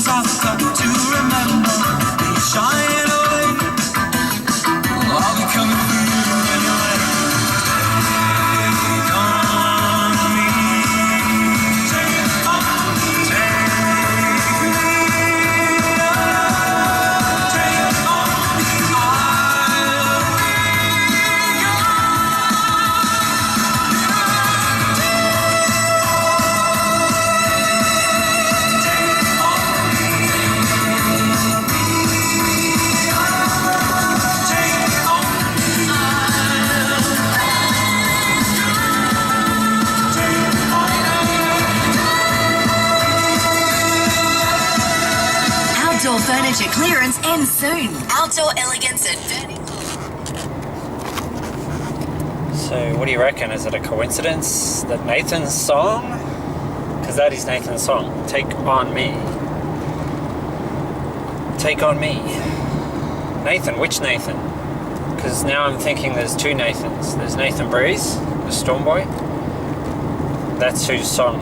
'cause I've got to remember that you're shining away. I'll be coming for you anyway. Take on me, take on me, take me, take on me. I'll be Outdoor furniture clearance ends soon. Outdoor elegance and furniture. So what do you reckon? Is it a coincidence that Nathan's song? Because that is Nathan's song. Take on me. Take on me. Nathan, which Nathan? Because now I'm thinking there's two Nathans. There's Nathan Breeze, the Stormboy. That's whose song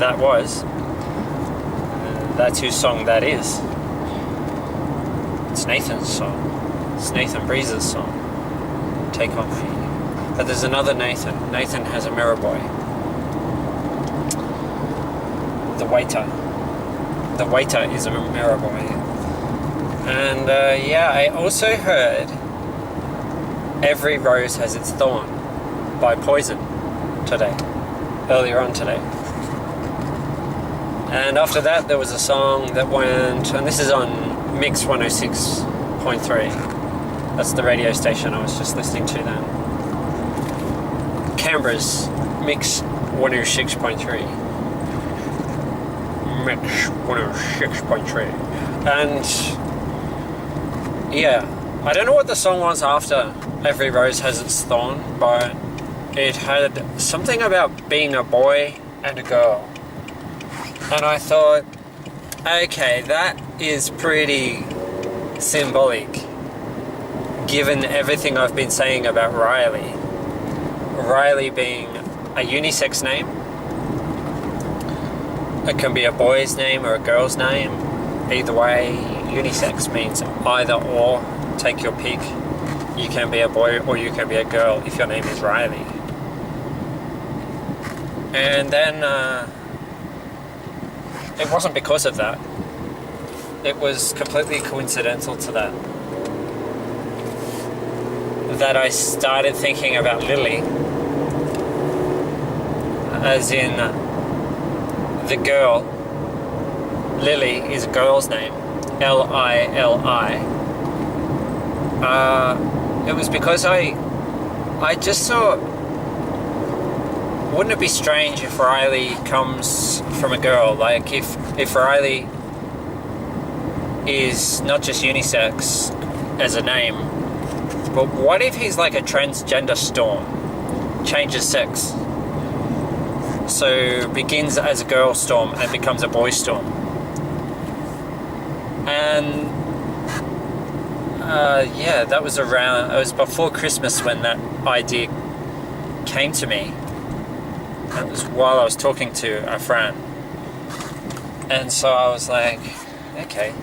that was. That's whose song that is. It's Nathan's song. It's Nathan Breeze's song. Take on me. But there's another Nathan. Nathan has a mirror boy. The waiter. The waiter is a mirror boy. And yeah, I also heard Every Rose Has Its Thorn by Poison today. Earlier on today. And after that, there was a song that went, and this is on Mix 106.3. That's the radio station I was just listening to then. Canberra's Mix 106.3. Mix 106.3. And yeah, I don't know what the song was after Every Rose Has Its Thorn, but it had something about being a boy and a girl. And I thought, okay, that is pretty symbolic, given everything I've been saying about Riley. Riley being a unisex name. It can be a boy's name or a girl's name. Either way, unisex means either or. Take your pick. You can be a boy or you can be a girl if your name is Riley. And then it wasn't because of that. It was completely coincidental to that I started thinking about Lily, as in the girl. Lily is a girl's name, Lili. It was because I just thought, wouldn't it be strange if Riley comes from a girl? Like if Riley is not just unisex as a name, but what if he's like a transgender Storm, changes sex, so begins as a girl Storm and becomes a boy Storm? And yeah, that was it was before Christmas when that idea came to me. That was while I was talking to a friend. And so I was like, okay,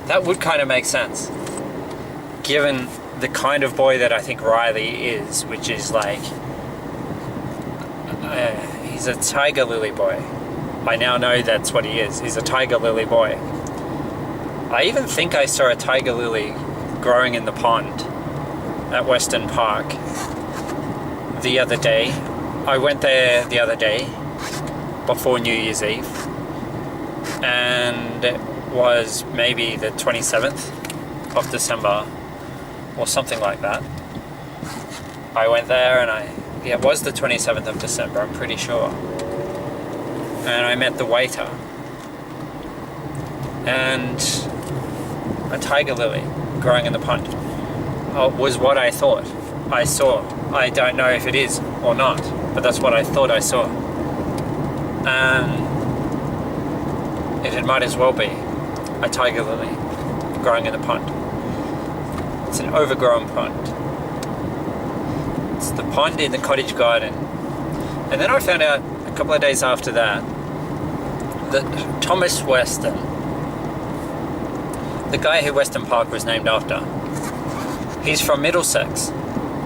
that would kind of make sense, given the kind of boy that I think Riley is, which is like, he's a tiger lily boy. I now know that's what he is. He's a tiger lily boy. I even think I saw a tiger lily growing in the pond at Western Park the other day. I went there the other day before New Year's Eve, and it was maybe the 27th of December or something like that. I went there and it was the 27th of December, I'm pretty sure. And I met the waiter. And a tiger lily growing in the pond was what I thought I saw. I don't know if it is or not, but that's what I thought I saw. And it might as well be a tiger lily growing in the pond. It's an overgrown pond. It's the pond in the cottage garden. And then I found out a couple of days after that, Thomas Weston, the guy who Weston Park was named after, he's from Middlesex.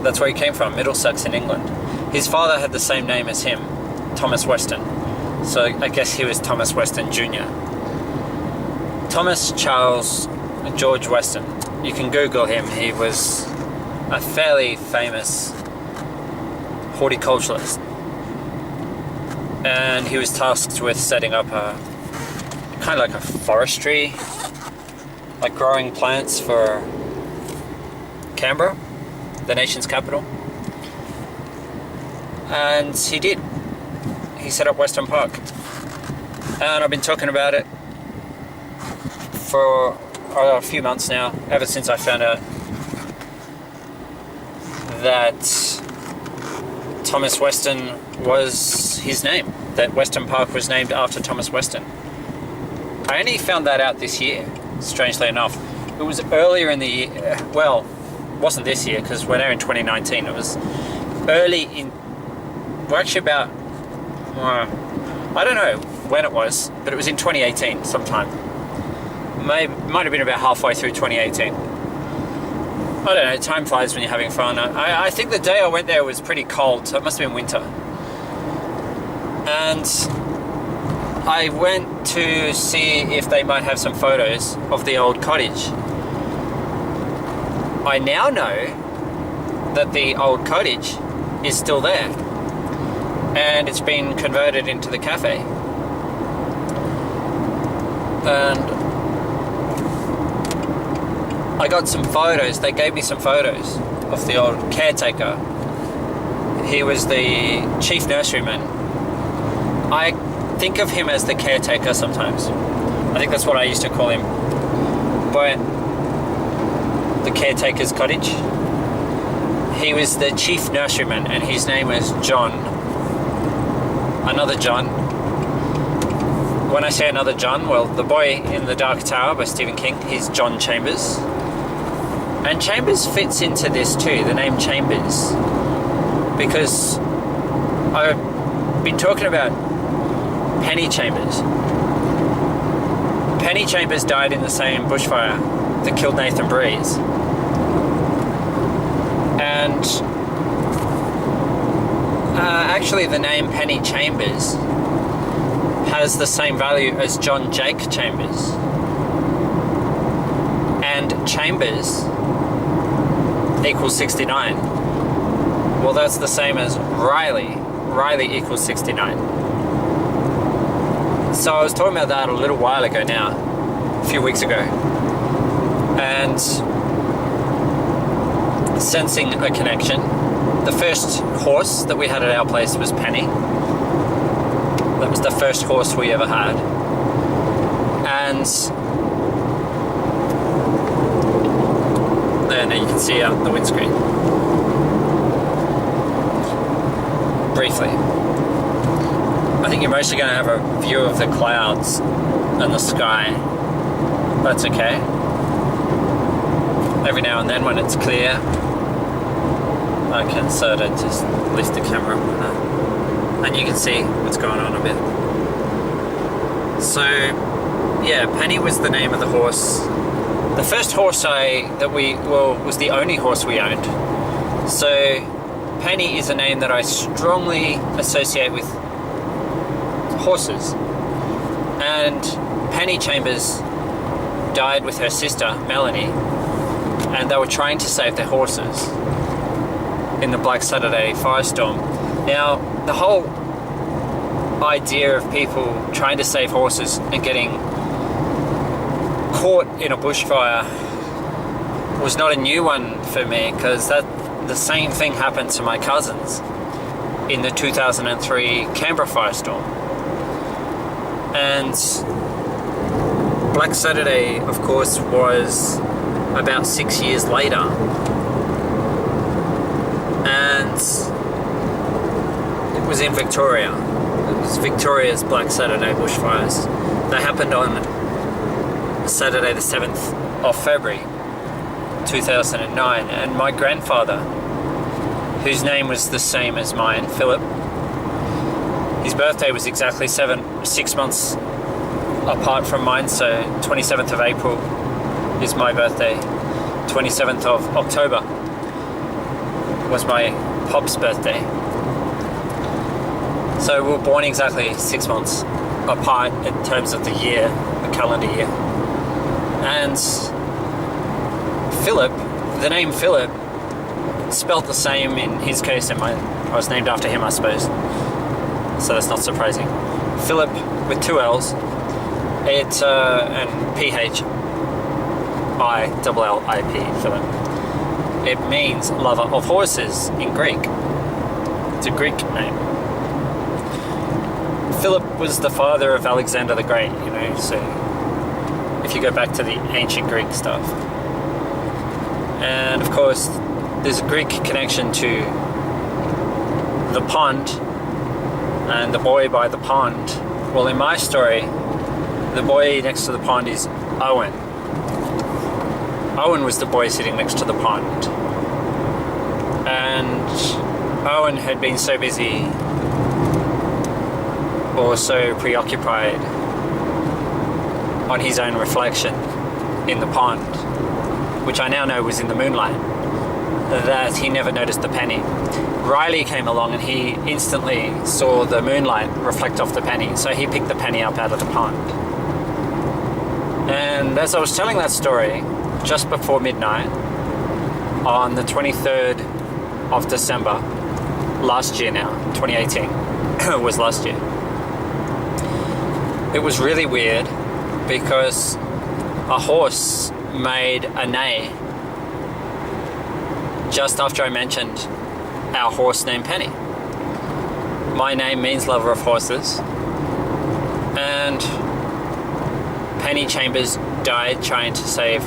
That's where he came from, Middlesex in England. His father had the same name as him, Thomas Weston. So I guess he was Thomas Weston Jr. Thomas Charles George Weston. You can Google him. He was a fairly famous horticulturalist. And he was tasked with setting up a kind of like a forestry, like growing plants for Canberra, the nation's capital. And he did. He set up Weston Park. And I've been talking about it for a few months now, ever since I found out that Thomas Weston was his name, that Weston Park was named after Thomas Weston. I only found that out this year, strangely enough. It was earlier in the year, well, it wasn't this year because we're now in 2019. It was early in, well, actually about, I don't know when it was, but it was in 2018 sometime. Might have been about halfway through 2018. I don't know, time flies when you're having fun. I think the day I went there was pretty cold, so it must have been winter. And I went to see if they might have some photos of the old cottage. I now know that the old cottage is still there, and it's been converted into the cafe. And I got some photos. They gave me some photos of the old caretaker. He was the chief nurseryman. I think of him as the caretaker sometimes. I think that's what I used to call him. But the caretaker's cottage. He was the chief nurseryman, and his name was John. Another John. When I say another John, well, The Boy in the Dark Tower by Stephen King, he's John Chambers. And Chambers fits into this too, the name Chambers, because I've been talking about Penny Chambers. Penny Chambers died in the same bushfire that killed Nathan Breeze. And actually the name Penny Chambers has the same value as John Jake Chambers. And Chambers equals 69. Well, that's the same as Riley. Riley equals 69. So I was talking about that a little while ago now, a few weeks ago, and sensing a connection. The first horse that we had at our place was Penny. That was the first horse we ever had. And there, now you can see out the windscreen. Briefly. I think you're mostly going to have a view of the clouds and the sky. That's okay. Every now and then when it's clear, I can sort of just lift the camera up and you can see what's going on a bit. So, yeah, Penny was the name of the horse. The first horse was the only horse we owned. So Penny is a name that I strongly associate with horses. And Penny Chambers died with her sister, Melanie, and they were trying to save their horses in the Black Saturday firestorm. Now, the whole idea of people trying to save horses and getting caught in a bushfire was not a new one for me, because the same thing happened to my cousins in the 2003 Canberra firestorm. And Black Saturday, of course, was about 6 years later, and it was in Victoria. It was Victoria's Black Saturday bushfires. They happened on Saturday the 7th of February 2009, and my grandfather, whose name was the same as mine, Philip, his birthday was exactly 6 months apart from mine. So 27th of April is my birthday. 27th of October was my pop's birthday. So we were born exactly 6 months apart in terms of the year, the calendar year. And Philip, the name Philip, spelt the same in his case and mine. I was named after him, I suppose. So that's not surprising. Philip with 2 L's. It's and Phillip. It means lover of horses in Greek. It's a Greek name. Philip was the father of Alexander the Great, you know, so if you go back to the ancient Greek stuff. And of course, there's a Greek connection to the pond and the boy by the pond. Well, in my story, the boy next to the pond is Owen. Owen was the boy sitting next to the pond. And Owen had been so busy or so preoccupied on his own reflection in the pond, which I now know was in the moonlight, that he never noticed the penny. Riley came along and he instantly saw the moonlight reflect off the penny, so he picked the penny up out of the pond. And as I was telling that story, just before midnight, on the 23rd of December, last year now, 2018, was last year, it was really weird because a horse made a neigh just after I mentioned our horse named Penny. My name means lover of horses, and Penny Chambers died trying to save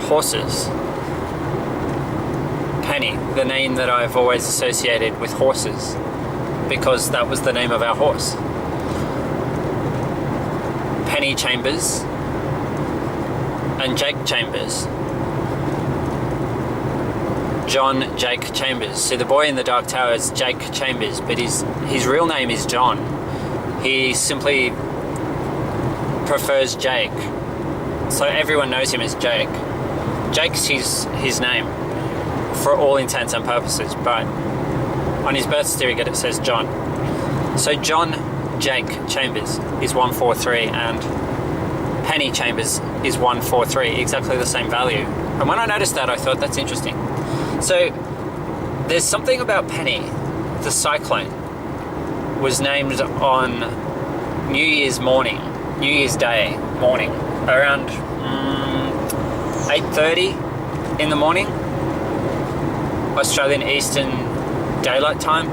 horses. Penny, the name that I've always associated with horses, because that was the name of our horse. Penny Chambers and Jake Chambers. John Jake Chambers. See, the boy in the Dark Tower is Jake Chambers, but his real name is John. He simply prefers Jake, so everyone knows him as Jake. Jake's his name for all intents and purposes, but on his birth certificate it says John. So John Jake Chambers is 143 and Penny Chambers is 143, exactly the same value. And when I noticed that, I thought, that's interesting. So there's something about Penny. The cyclone was named on New Year's Day morning, around 8:30 in the morning, Australian Eastern Daylight Time,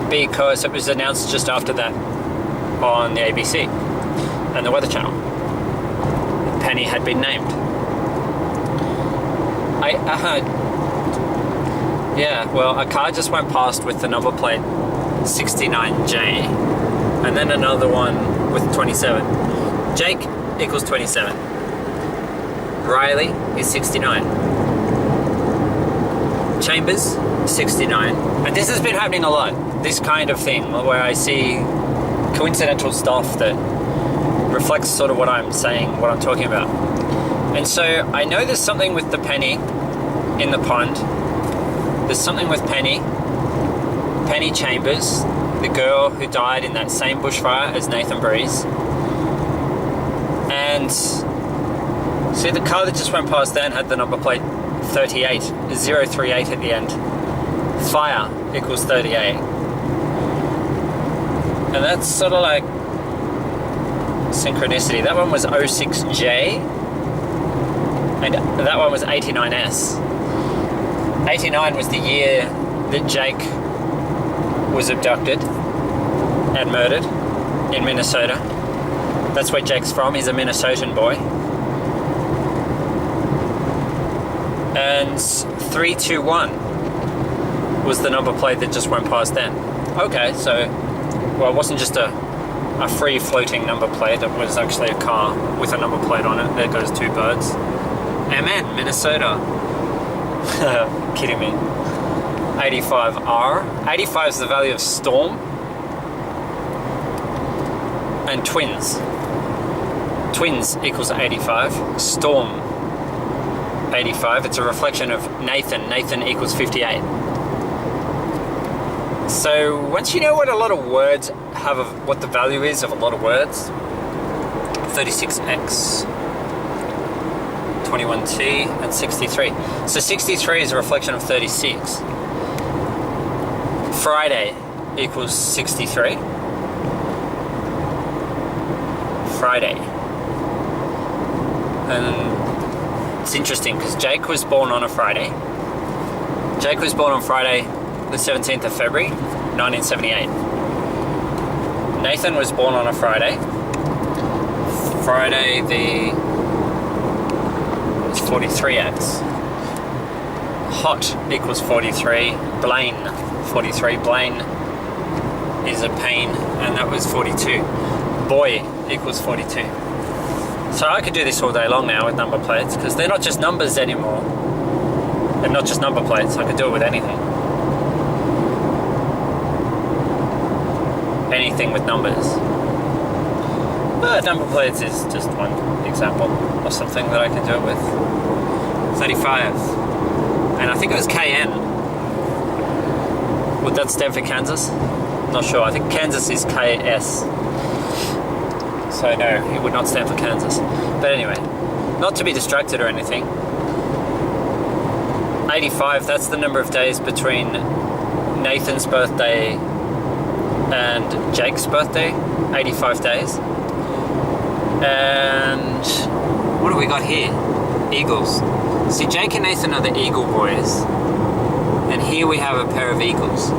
because it was announced just after that on the ABC and the Weather Channel. Penny had been named. A car just went past with the number plate 69J, and then another one with 27. Jake equals 27. Riley is 69. Chambers, 69. And this has been happening a lot. This kind of thing, where I see coincidental stuff that reflects sort of what I'm saying, what I'm talking about. And so I know there's something with the penny in the pond. There's something with Penny Chambers, the girl who died in that same bushfire as Nathan Breeze. And see, the car that just went past then had the number plate 38, 038 at the end. Fire equals 38. And that's sort of like synchronicity. That one was 06J, and that one was 89S. 89 was the year that Jake was abducted and murdered in Minnesota. That's where Jake's from. He's a Minnesotan boy. And 321 was the number plate that just went past then. Okay, so, well, it wasn't just a free floating number plate. It was actually a car with a number plate on it. There goes two birds. MN, Minnesota. Kidding me. 85R. 85 is the value of storm. and twins. Twins equals 85. Storm, 85. It's a reflection of Nathan. Nathan equals 58. So once you know what a lot of words have, what the value is of a lot of words, 36x, 21t, and 63. So 63 is a reflection of 36. Friday equals 63. Friday. And it's interesting because Jake was born on a Friday. Jake was born on Friday the 17th of February 1978. Nathan was born on a Friday. Friday the 43x. Hot equals 43. Blaine, 43. Blaine is a pain, and that was 42. Boy equals 42. So I could do this all day long now with number plates, because they're not just numbers anymore. They're not just number plates. I could do it with anything. Anything with numbers. But number plates is just one example of something that I can do it with. 35. And I think it was KN. Would that stand for Kansas? Not sure. I think Kansas is KS. So no, it would not stand for Kansas. But anyway, not to be distracted or anything. 85, that's the number of days between Nathan's birthday and Jake's birthday. 85 days. And what do we got here? Eagles. See, Jake and Nathan are the Eagle boys. And here we have a pair of eagles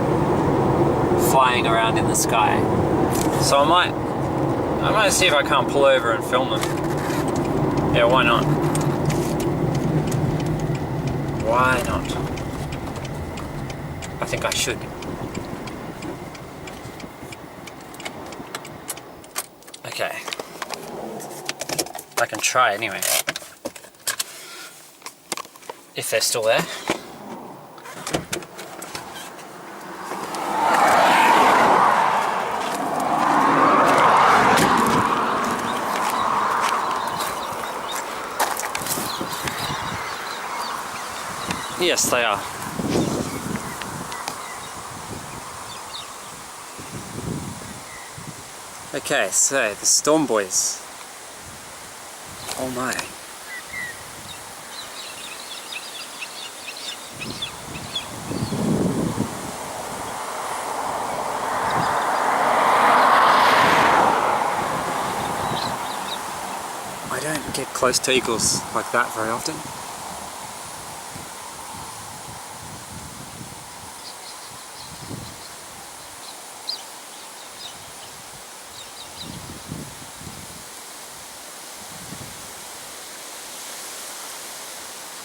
flying around in the sky. So I might see if I can't pull over and film them. Yeah, why not? Why not? I think I should. Okay. I can try anyway. If they're still there. Yes, they are. Okay, so the Storm Boys. Oh my. I don't get close to eagles like that very often.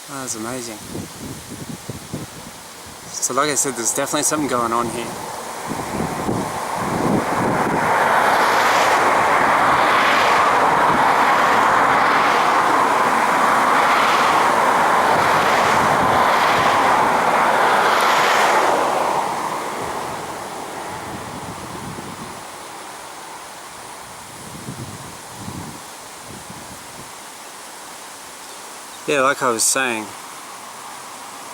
That was amazing. So like I said, there's definitely something going on here. Yeah, like I was saying,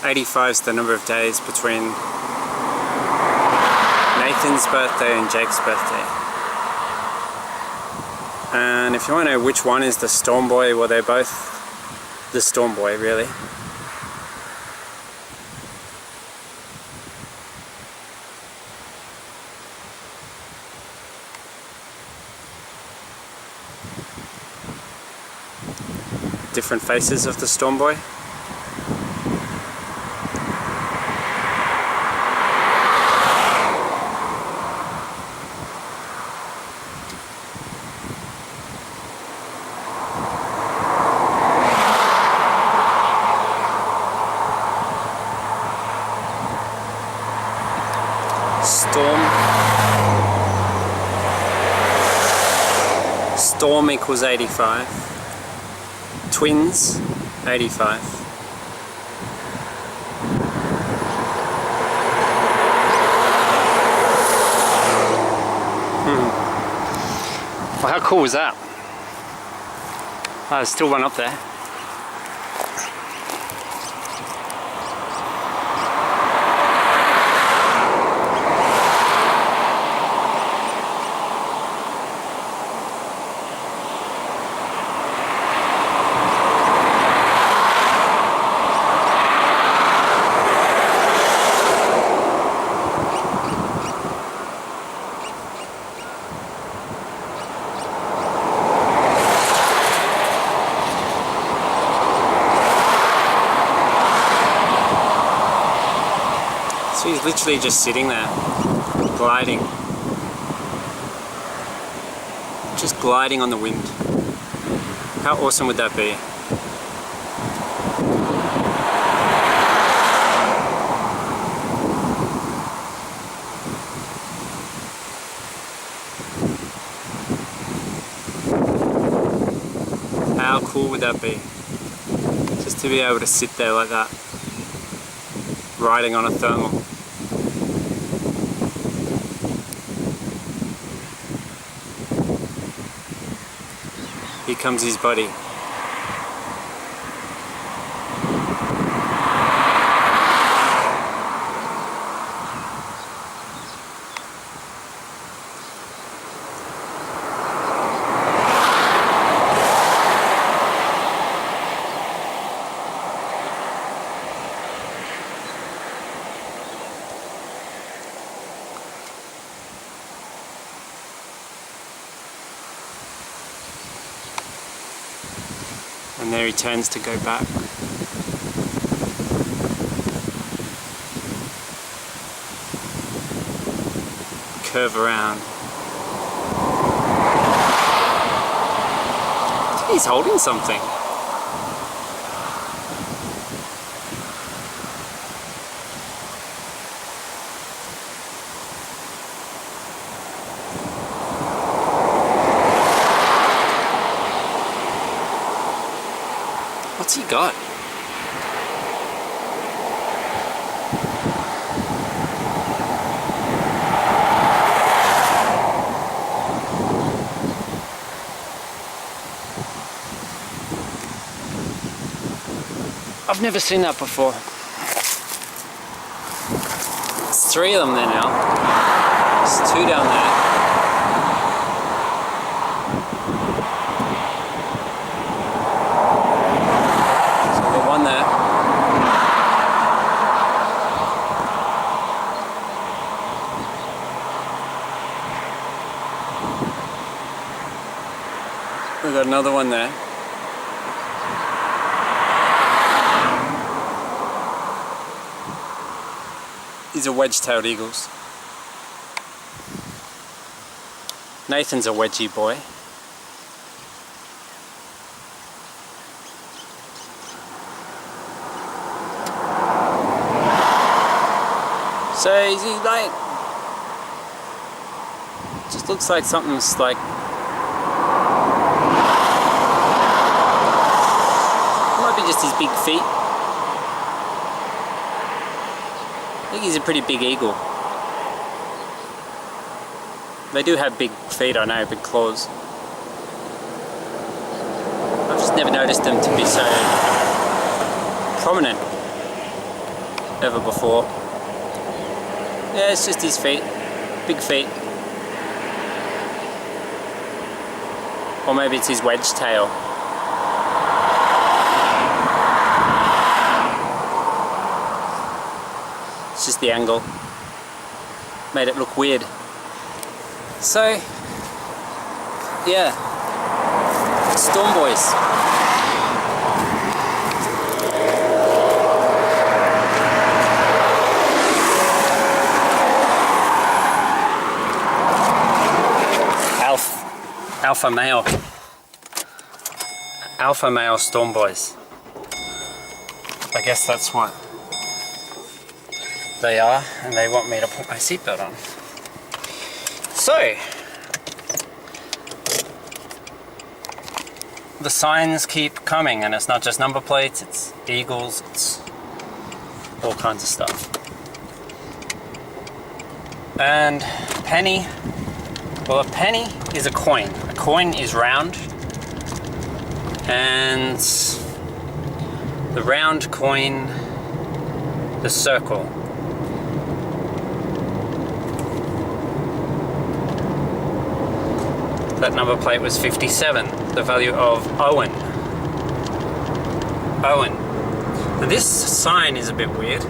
85 is the number of days between Nathan's birthday and Jake's birthday. And if you want to know which one is the Storm Boy, well, they're both the Storm Boy, really. Different faces of the Storm Boy. Storm equals 85. Twins, 85. Well, how cool was that? Oh, there's still one up there. So he's literally just sitting there, gliding. Just gliding on the wind. How awesome would that be? How cool would that be? Just to be able to sit there like that, riding on a thermal. Here comes his buddy. And there he turns to go back. Curve around. I think he's holding something. What's he got? I've never seen that before. There's 3 of them there now. There's 2 down there. We've got another one there. These are wedge-tailed eagles. Nathan's a wedgie boy. So is he like... Just looks like something's like... Might be just his big feet. I think he's a pretty big eagle. They do have big feet, I know, big claws. I've just never noticed them to be so prominent ever before. Yeah, it's just his feet, big feet. Or maybe it's his wedge tail. It's just the angle. Made it look weird. So, yeah. Storm boys. Alpha male. Alpha male storm boys. I guess that's what they are, and they want me to put my seatbelt on. So, the signs keep coming, and it's not just number plates, it's eagles, it's all kinds of stuff. And Penny Well, a penny is a coin. A coin is round, and the round coin, the circle. That number plate was 57, the value of Owen. Owen. Now this sign is a bit weird,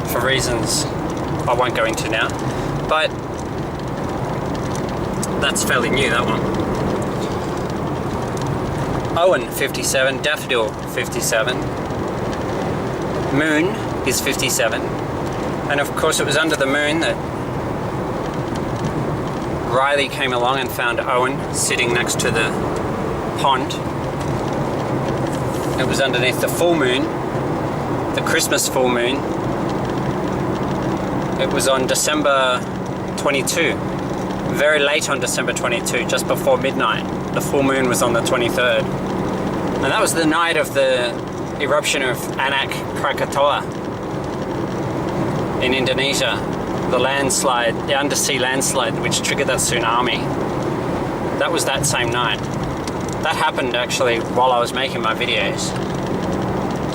for reasons I won't go into now, but that's fairly new, that one. Owen 57, Daffodil 57, Moon is 57, and of course it was under the moon that Riley came along and found Owen sitting next to the pond. It was underneath the full moon, the Christmas full moon. It was on December 22, very late on December 22, just before midnight. The full moon was on the 23rd. And that was the night of the eruption of Anak Krakatoa in Indonesia. The landslide, the undersea landslide which triggered that tsunami. That was that same night. That happened actually while I was making my videos.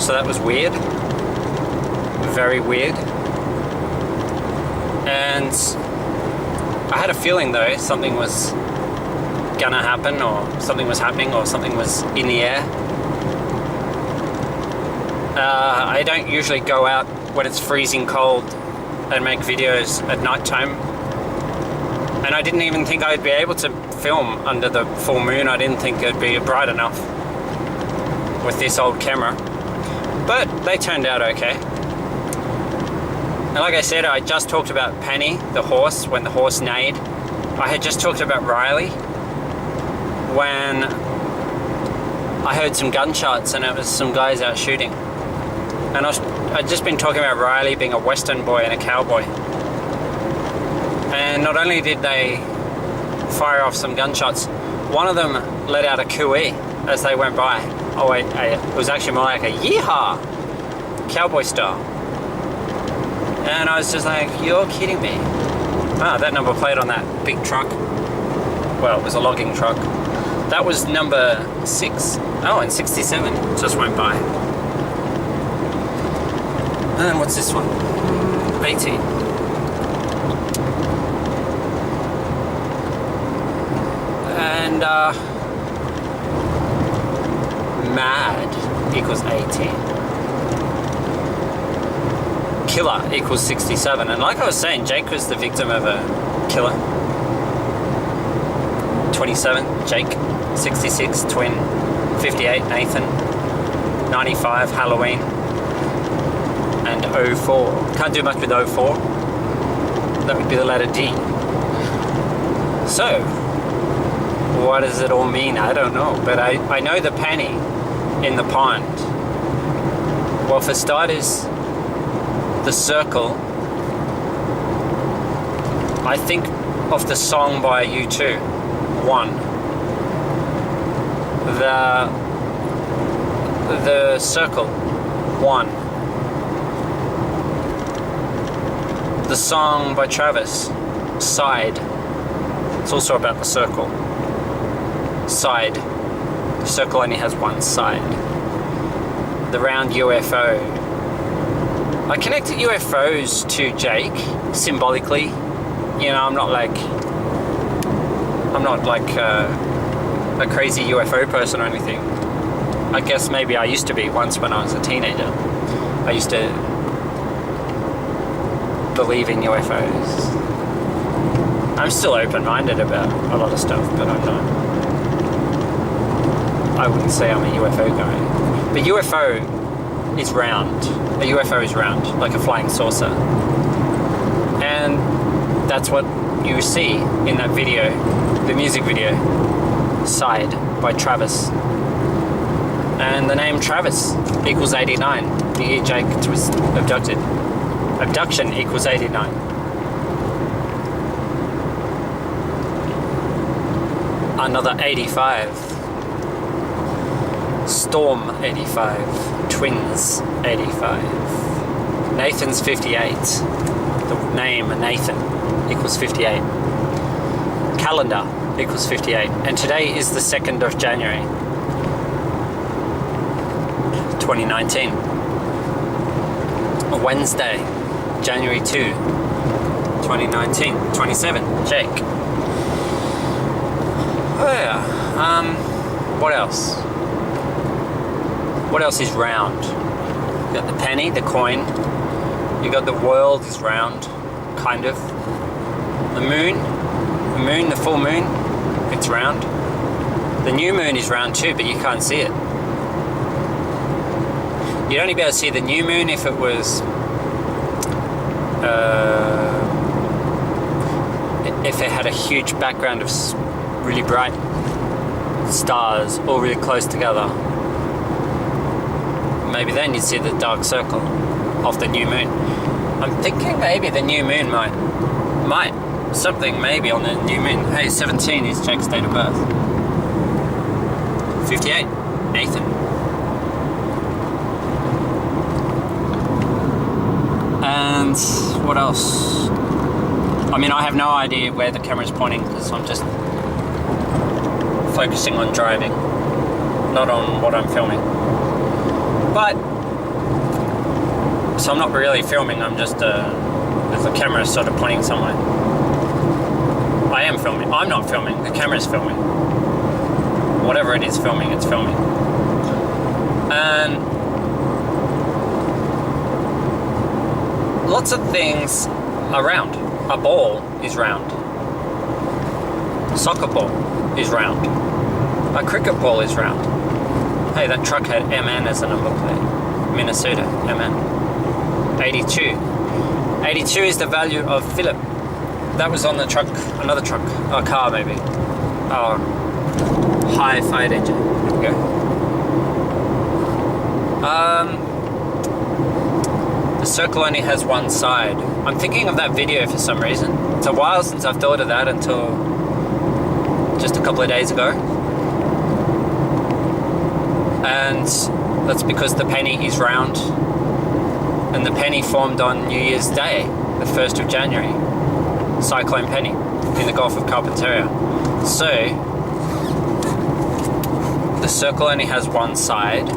So that was weird. Very weird. And I had a feeling though something was gonna happen, or something was happening, or something was in the air. I don't usually go out when it's freezing cold and make videos at night time, and I didn't even think I'd be able to film under the full moon. I didn't think it'd be bright enough with this old camera, but they turned out okay. And like I said, I just talked about Penny, the horse, when the horse neighed. I had just talked about Riley when I heard some gunshots and it was some guys out shooting. And I'd just been talking about Riley being a Western boy and a cowboy. And not only did they fire off some gunshots, one of them let out a cooee as they went by. Oh wait, it was actually more like a yeehaw, cowboy style. And I was just like, you're kidding me. Ah, that number plate on that big truck. Well, it was a logging truck. That was number 6. Oh, and 67 just went by. And then what's this one? 18. And mad equals 18. Killer equals 67. And like I was saying, Jake was the victim of a killer. 27, Jake. 66, Twin. 58, Nathan. 95, Halloween. And 04. Can't do much with 04. That would be the letter D. So, what does it all mean? I don't know. But I know the penny in the pond. Well, for starters, the circle. I think of the song by U2, One. The circle, One. The song by Travis, Side. It's also about the circle. Side. The circle only has one side. The round UFO. I connected UFOs to Jake symbolically. You know, I'm not like a crazy UFO person or anything. I guess maybe I used to be once when I was a teenager. I used to believe in UFOs. I'm still open-minded about a lot of stuff, but I wouldn't say I'm a UFO guy. But UFO is round. A UFO is round, like a flying saucer. And that's what you see in that video, the music video, Side by Travis. And the name Travis equals 89, the year Jake was abducted. Abduction equals 89. Another 85. Storm 85. Twins 85. Nathan's 58. The name Nathan equals 58. calendar equals 58. And today is the 2nd of January, 2019. A Wednesday, January 2, 2019. 27, Jake. Oh yeah. What else? What else is round? You got the penny, the coin. You got the world is round, kind of. The moon, the full moon, it's round. The new moon is round too, but you can't see it. You'd only be able to see the new moon if it was if it had a huge background of really bright stars all really close together. Maybe then you'd see the dark circle of the new moon. I'm thinking maybe the new moon might something maybe on the new moon. Hey, 17 is Jake's date of birth. 58, Nathan. And what else? I mean, I have no idea where the camera's pointing because I'm just focusing on driving, not on what I'm filming. But, so I'm not really filming, I'm just, the camera's sort of pointing somewhere. I am filming. I'm not filming, the camera's filming. Whatever it is filming, it's filming. And lots of things are round. A ball is round. A soccer ball is round. A cricket ball is round. Hey, that truck had MN as a number plate. Minnesota, MN. 82. 82 is the value of Philip. That was on the truck, another truck, a car maybe. Oh, high fired engine. There we go. The circle only has one side. I'm thinking of that video for some reason. It's a while since I've thought of that until just a couple of days ago. And that's because the penny is round. And the penny formed on New Year's Day, the 1st of January. Cyclone Penny in the Gulf of Carpentaria. So, the circle only has one side.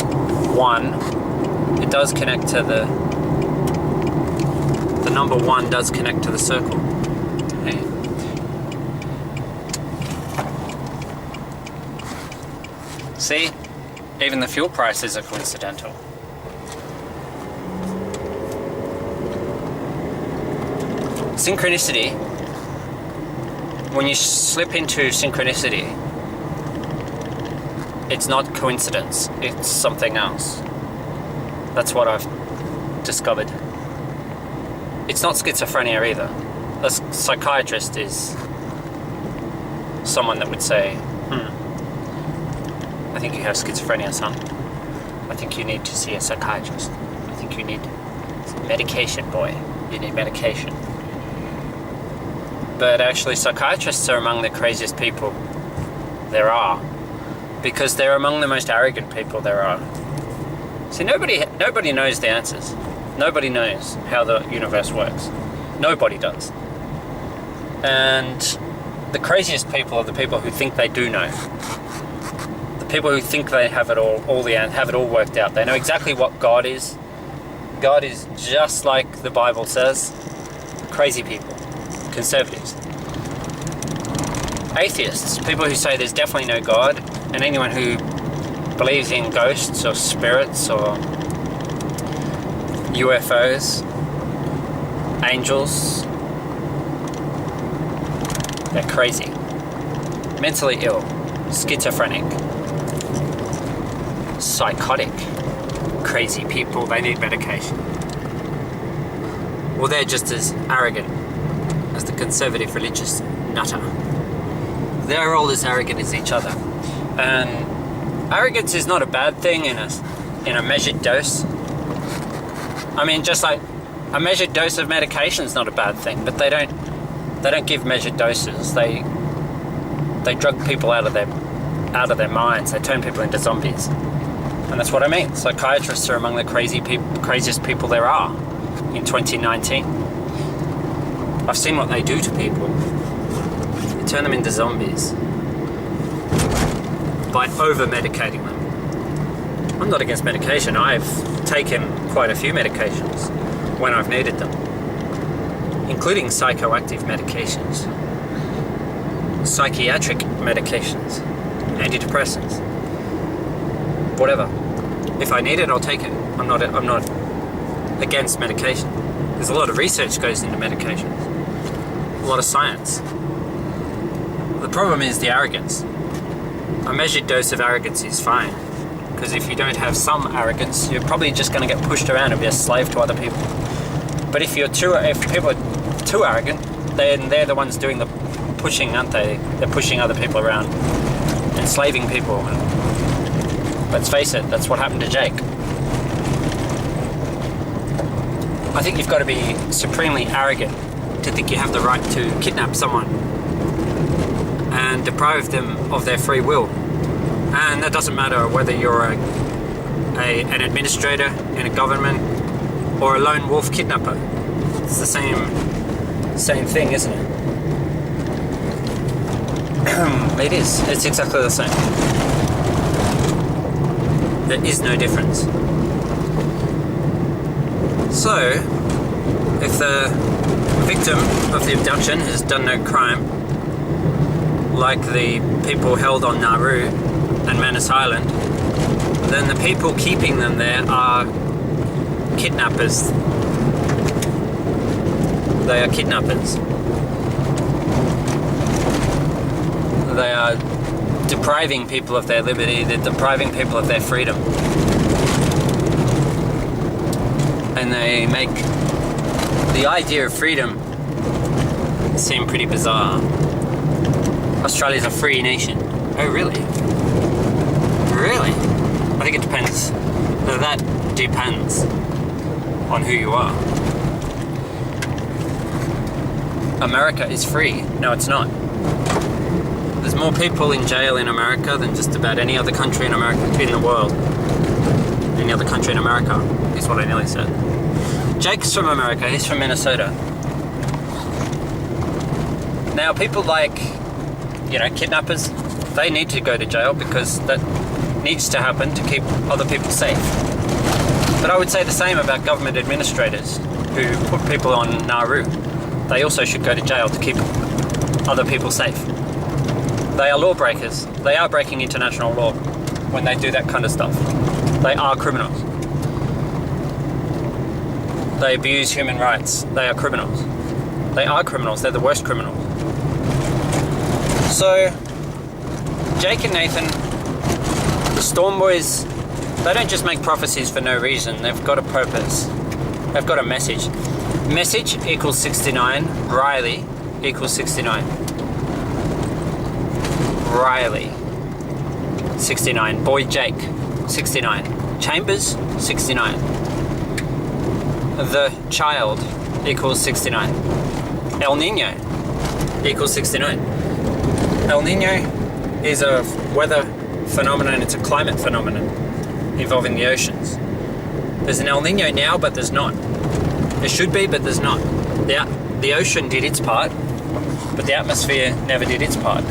One. It does connect to the number 1 does connect to the circle. Okay. See? Even the fuel prices are coincidental. Synchronicity. When you slip into synchronicity, it's not coincidence, it's something else. That's what I've discovered. It's not schizophrenia either. A psychiatrist is someone that would say, I think you have schizophrenia, son. I think you need to see a psychiatrist. I think you need medication, boy. You need medication. But actually, psychiatrists are among the craziest people there are, because they're among the most arrogant people there are. See, nobody knows the answers. Nobody knows how the universe works. Nobody does. And the craziest people are the people who think they do know. The people who think they have it all have it all worked out. They know exactly what God is. God is just like the Bible says. Crazy people. Conservatives. Atheists, people who say there's definitely no God, and anyone who believes in ghosts or spirits or UFOs, angels, they're crazy, mentally ill, schizophrenic, psychotic, crazy people. They need medication. Well, they're just as arrogant as the conservative religious nutter. They're all as arrogant as each other. And arrogance is not a bad thing in a measured dose. I mean, just like a measured dose of medication is not a bad thing, but they don't give measured doses. They drug people out of their minds. They turn people into zombies. And that's what I mean. Psychiatrists are among the craziest people there are in 2019. I've seen what they do to people. turn them into zombies by over-medicating them. I'm not against medication. I've taken quite a few medications when I've needed them, including psychoactive medications, psychiatric medications, antidepressants, whatever. If I need it, I'll take it. I'm not against medication. There's a lot of research goes into medications, a lot of science. The problem is the arrogance. A measured dose of arrogance is fine, because if you don't have some arrogance, you're probably just going to get pushed around and be a slave to other people. But if people are too arrogant, then they're the ones doing the pushing, aren't they? They're pushing other people around, enslaving people. And let's face it, that's what happened to Jake. I think you've got to be supremely arrogant to think you have the right to kidnap someone and deprive them of their free will. And that doesn't matter whether you're an administrator in a government or a lone wolf kidnapper. It's the same thing, isn't it? It is. It's exactly the same. There is no difference. So, if the victim of the abduction has done no crime, like the people held on Nauru and Manus Island, then the people keeping them there are kidnappers. They are kidnappers. They are depriving people of their liberty, they're depriving people of their freedom. And they make the idea of freedom seem pretty bizarre. Australia's a free nation. Oh, really? Really? I think it depends. That depends on who you are. America is free. No, it's not. There's more people in jail in America than just about any other country in America, in the world. Any other country in America, is what I nearly said. Jake's from America. He's from Minnesota. Now, people like, kidnappers, they need to go to jail because that needs to happen to keep other people safe. But I would say the same about government administrators who put people on Nauru. They also should go to jail to keep other people safe. They are lawbreakers. They are breaking international law when they do that kind of stuff. They are criminals. They abuse human rights. They are criminals. They are criminals. They're the worst criminals. So, Jake and Nathan, the Storm Boys, they don't just make prophecies for no reason. They've got a purpose. They've got a message. Message equals 69. Riley equals 69. Riley, 69. Boy Jake, 69. Chambers, 69. The child equals 69. El Nino equals 69. El Nino is a weather phenomenon. It's a climate phenomenon involving the oceans. There's an El Nino now, but there's not. There should be, but there's not. The ocean did its part, but the atmosphere never did its part.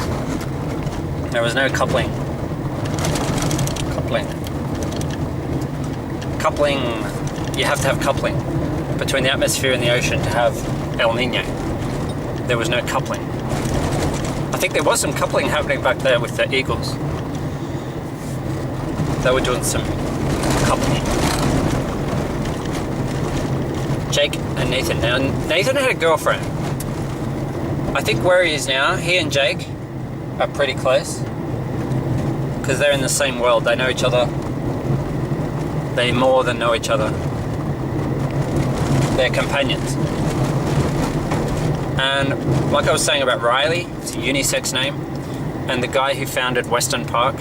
There was no coupling. Coupling, you have to have coupling between the atmosphere and the ocean to have El Nino. There was no coupling. I think there was some coupling happening back there with the Eagles. They were doing some coupling. Jake and Nathan. Now, Nathan had a girlfriend. I think where he is now, he and Jake are pretty close because they're in the same world. They know each other. They more than know each other. They're companions. And like I was saying about Riley, it's a unisex name, and the guy who founded Western Park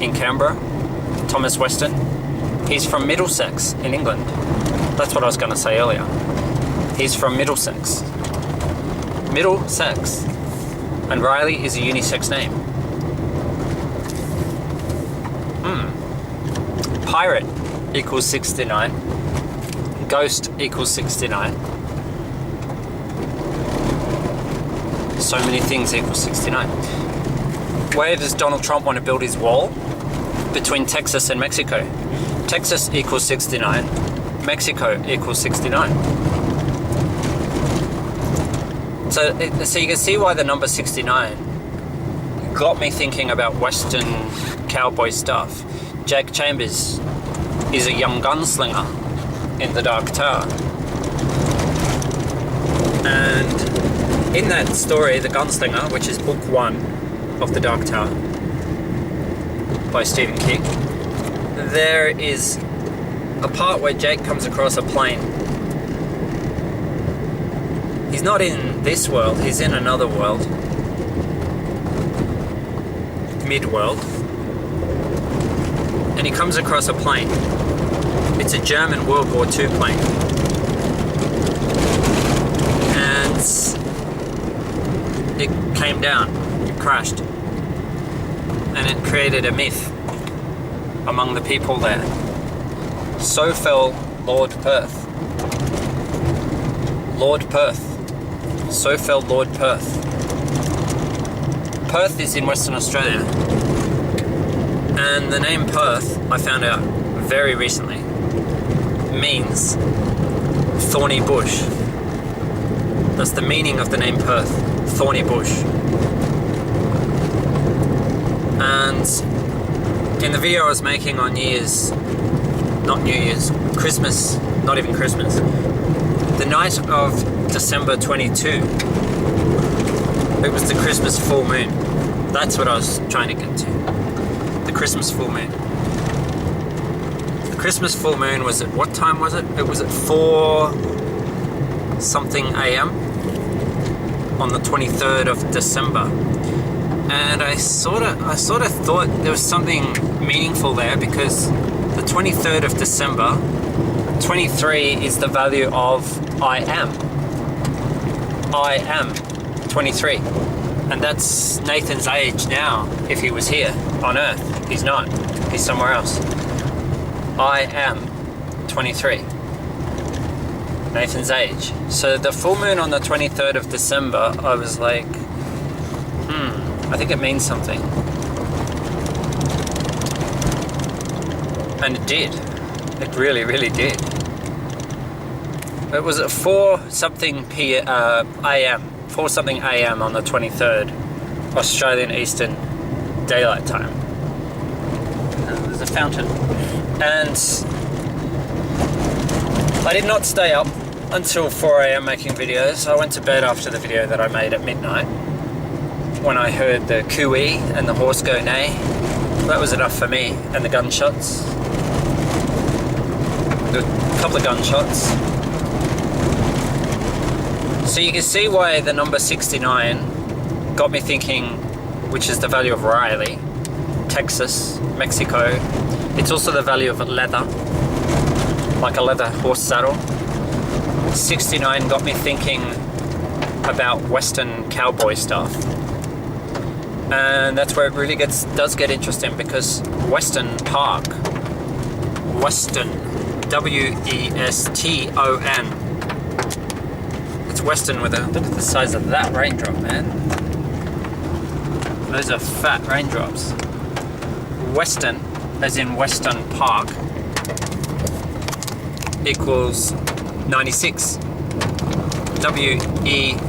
in Canberra, Thomas Weston, he's from Middlesex in England. That's what I was going to say earlier. He's from Middlesex. Middlesex. And Riley is a unisex name. Pirate equals 69. Ghost equals 69. So many things equals 69. Where does Donald Trump want to build his wall? Between Texas and Mexico. Texas equals 69. Mexico equals 69. So you can see why the number 69 got me thinking about Western cowboy stuff. Jake Chambers is a young gunslinger in the Dark Tower. And in that story, The Gunslinger, which is book 1 of The Dark Tower by Stephen King, there is a part where Jake comes across a plane. He's not in this world, he's in another world. Mid-world. And he comes across a plane. It's a German World War II plane. And it came down, it crashed. And it created a myth among the people there. So fell Lord Perth. Lord Perth. So fell Lord Perth. Perth is in Western Australia. And the name Perth, I found out very recently, means thorny bush. That's the meaning of the name Perth, thorny bush. And in the video I was making on Christmas, not even Christmas, the night of December 22, it was the Christmas full moon. That's what I was trying to get to. The Christmas full moon. The Christmas full moon was at, what time was it? It was at 4 something a.m. on the 23rd of December. And I sort of thought there was something meaningful there, because the 23rd of December, 23 is the value of I am. I am 23. And that's Nathan's age now, if he was here on Earth. He's not. He's somewhere else. I am 23. Nathan's age. So the full moon on the 23rd of December, I was like, I think it means something. And it did. It really, really did. It was at 4 something a.m. 4 something a.m. on the 23rd, Australian Eastern Daylight Time. There's a fountain. And I did not stay up until 4 a.m. making videos. I went to bed after the video that I made at midnight, when I heard the cooey and the horse go neigh. That was enough for me. And the gunshots. A couple of gunshots. So you can see why the number 69 got me thinking, which is the value of Riley, Texas, Mexico. It's also the value of leather, like a leather horse saddle. 69 got me thinking about Western cowboy stuff. And that's where it really does get interesting, because Weston Park, Weston, W-E-S-T-O-N. It's Western with a, look at the size of that raindrop, man. Those are fat raindrops. Western, as in Western Park, equals 96. W-E-S-T-O-N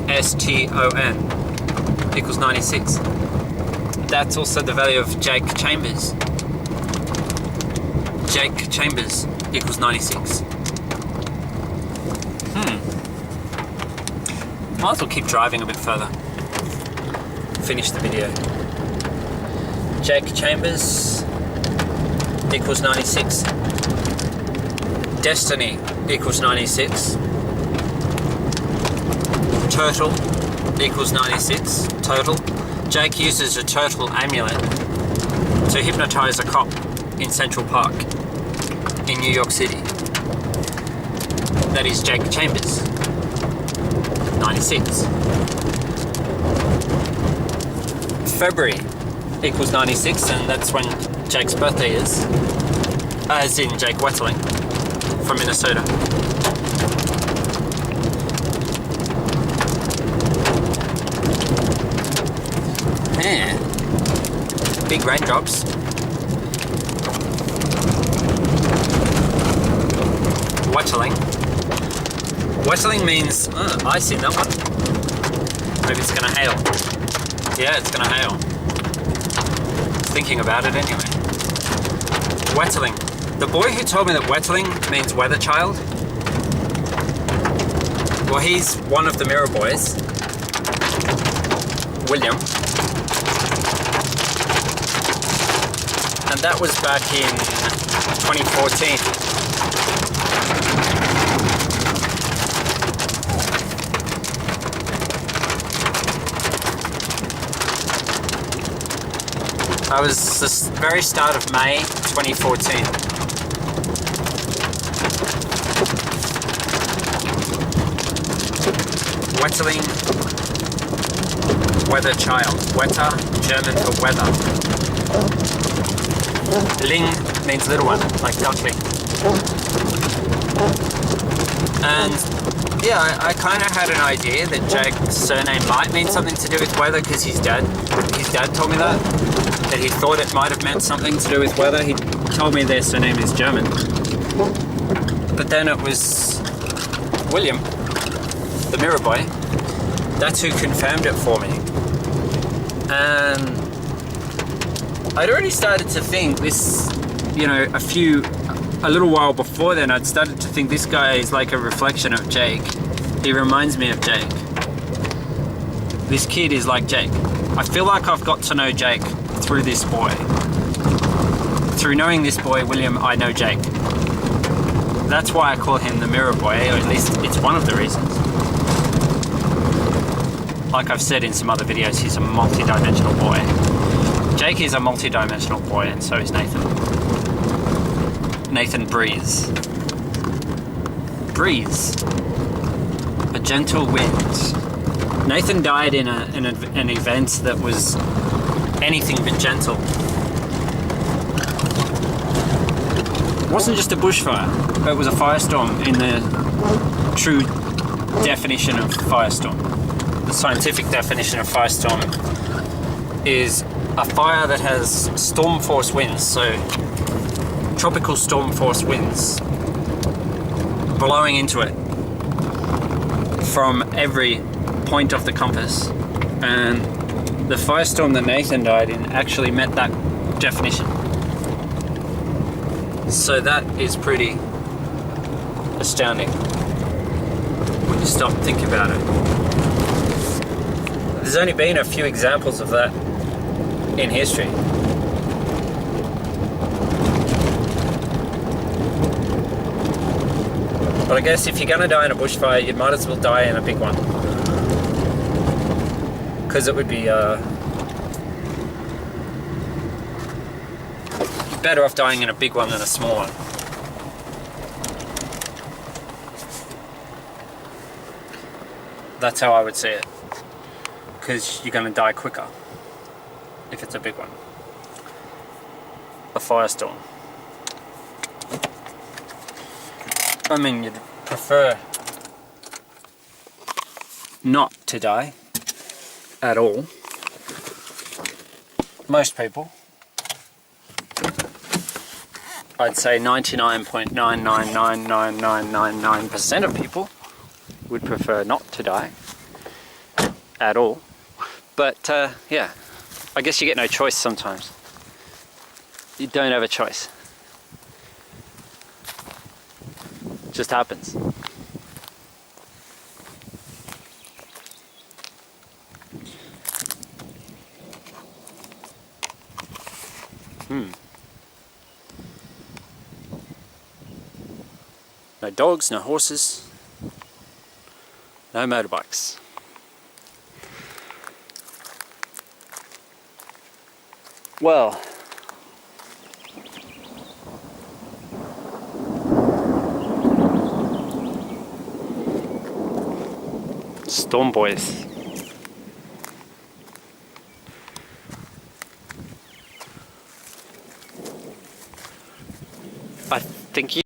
equals 96. That's also the value of Jake Chambers. Jake Chambers equals 96. Might as well keep driving a bit further. Finish the video. Jake Chambers equals 96. Destiny equals 96. Turtle equals 96. Total. Jake uses a turtle amulet to hypnotize a cop in Central Park in New York City. That is Jake Chambers. 96. February equals 96, and that's when Jake's birthday is. As in Jake Wetterling from Minnesota. Yeah. Big raindrops. Wetling. Wetling means ice in that one. Maybe it's gonna hail. Yeah, it's gonna hail. Thinking about it anyway. Wetling. The boy who told me that wetling means weather child, well, he's one of the Mirror Boys, William. And that was back in 2014. I was the very start of May 2014. Wetling, weather child. Wetter, German for weather. Ling means little one, like duckling. And yeah, I kind of had an idea that Jake's surname might mean something to do with weather because his dad told me that he thought it might have meant something to do with weather. He told me their surname is German. But then it was William, the Mirror Boy. That's who confirmed it for me. And I'd already started to think this, you know, a little while before then, I'd started to think this guy is like a reflection of Jake. He reminds me of Jake. This kid is like Jake. I feel like I've got to know Jake through this boy. Through knowing this boy, William, I know Jake. That's why I call him the Mirror Boy, or at least it's one of the reasons. Like I've said in some other videos, he's a multi-dimensional boy. Jake is a multi-dimensional boy, and so is Nathan. Nathan Breeze. Breeze. A gentle wind. Nathan died in an event that was anything but gentle. It wasn't just a bushfire, it was a firestorm in the true definition of firestorm. The scientific definition of firestorm is a fire that has storm force winds, so tropical storm force winds blowing into it from every point of the compass. And the firestorm that Nathan died in actually met that definition. So that is pretty astounding when you stop and think about it. There's only been a few examples of that in history. But I guess if you're going to die in a bushfire, you might as well die in a big one. Because it would be better off dying in a big one than a small one. That's how I would see it. Because you're going to die quicker if it's a big one. A firestorm. I mean, you'd prefer not to die at all. Most people. I'd say 99.9999999% of people would prefer not to die at all. But yeah, I guess you get no choice sometimes. You don't have a choice. It just happens. No dogs, no horses, no motorbikes. Well, Storm Boys. I think